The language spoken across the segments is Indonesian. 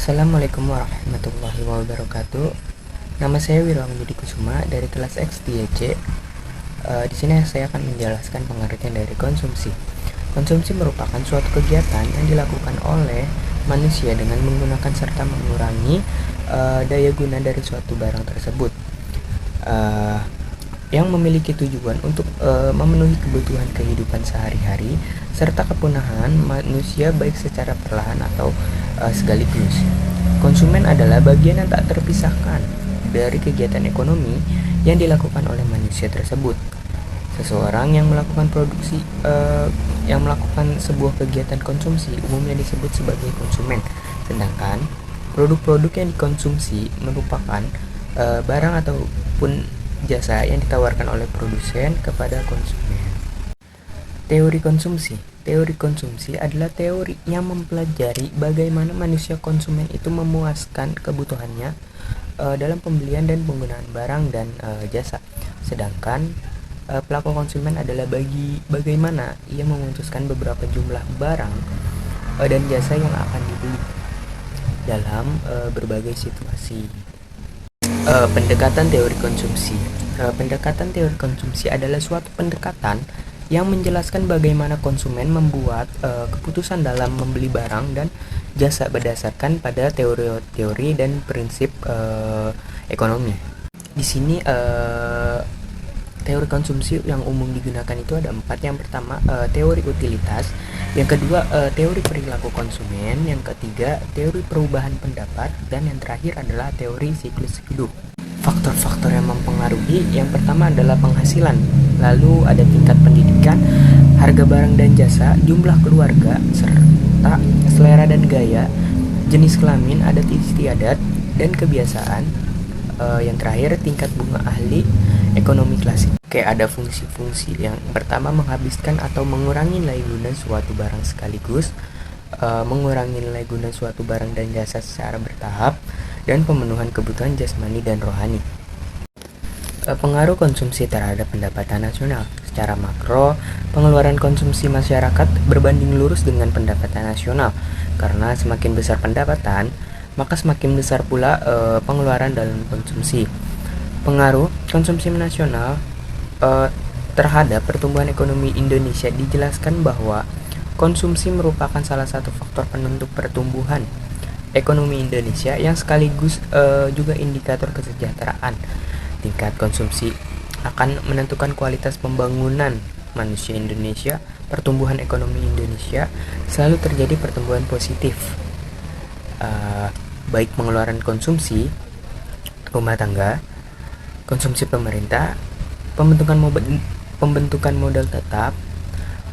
Assalamualaikum warahmatullahi wabarakatuh. Nama saya Wirawan Budi Kusuma dari kelas X DYC. Di sini saya akan menjelaskan pengertian dari konsumsi. Konsumsi merupakan suatu kegiatan yang dilakukan oleh manusia dengan menggunakan serta mengurangi daya guna dari suatu barang tersebut, yang memiliki tujuan untuk memenuhi kebutuhan kehidupan sehari-hari serta kepunahan manusia baik secara perlahan atau sekaligus. Konsumen adalah bagian yang tak terpisahkan dari kegiatan ekonomi yang dilakukan oleh manusia tersebut. Seseorang yang melakukan yang melakukan sebuah kegiatan konsumsi umumnya disebut sebagai konsumen, sedangkan produk-produk yang dikonsumsi merupakan barang ataupun jasa yang ditawarkan oleh produsen kepada konsumen. Teori konsumsi. Teori konsumsi adalah teori yang mempelajari bagaimana manusia konsumen itu memuaskan kebutuhannya dalam pembelian dan penggunaan barang dan jasa. Sedangkan pelaku konsumen adalah bagaimana ia memutuskan beberapa jumlah barang dan jasa yang akan dibeli dalam berbagai situasi. Pendekatan teori konsumsi. Pendekatan teori konsumsi adalah suatu pendekatan yang menjelaskan bagaimana konsumen membuat keputusan dalam membeli barang dan jasa berdasarkan pada teori-teori dan prinsip ekonomi. Di sini teori konsumsi yang umum digunakan itu ada 4. Yang pertama teori utilitas, yang kedua teori perilaku konsumen, yang ketiga teori perubahan pendapat, dan yang terakhir adalah teori siklus hidup. Faktor-faktor yang mempengaruhi, yang pertama adalah penghasilan, lalu ada tingkat pendidikan, harga barang dan jasa, jumlah keluarga, serta selera dan gaya, jenis kelamin, adat istiadat, dan kebiasaan. Yang terakhir tingkat bunga ahli ekonomi klasik. Oke, ada fungsi-fungsi. Yang pertama menghabiskan atau mengurangi nilai guna suatu barang sekaligus, mengurangi nilai guna suatu barang dan jasa secara bertahap, dan pemenuhan kebutuhan jasmani dan rohani. Pengaruh konsumsi terhadap pendapatan nasional. Secara makro, pengeluaran konsumsi masyarakat berbanding lurus dengan pendapatan nasional, karena semakin besar pendapatan, maka semakin besar pula pengeluaran dalam konsumsi. Pengaruh konsumsi nasional terhadap pertumbuhan ekonomi Indonesia dijelaskan bahwa konsumsi merupakan salah satu faktor penentu pertumbuhan ekonomi Indonesia yang sekaligus juga indikator kesejahteraan. Tingkat konsumsi akan menentukan kualitas pembangunan manusia Indonesia. Pertumbuhan ekonomi Indonesia selalu terjadi pertumbuhan positif, baik pengeluaran konsumsi rumah tangga, konsumsi pemerintah, pembentukan modal tetap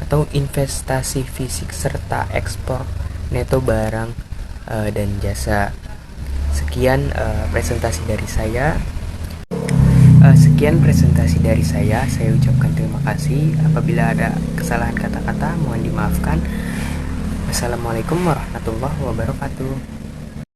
atau investasi fisik, serta ekspor neto barang dan jasa. Sekian presentasi dari saya. Saya ucapkan terima kasih. Apabila ada kesalahan kata-kata mohon dimaafkan. Wassalamualaikum warahmatullahi wabarakatuh.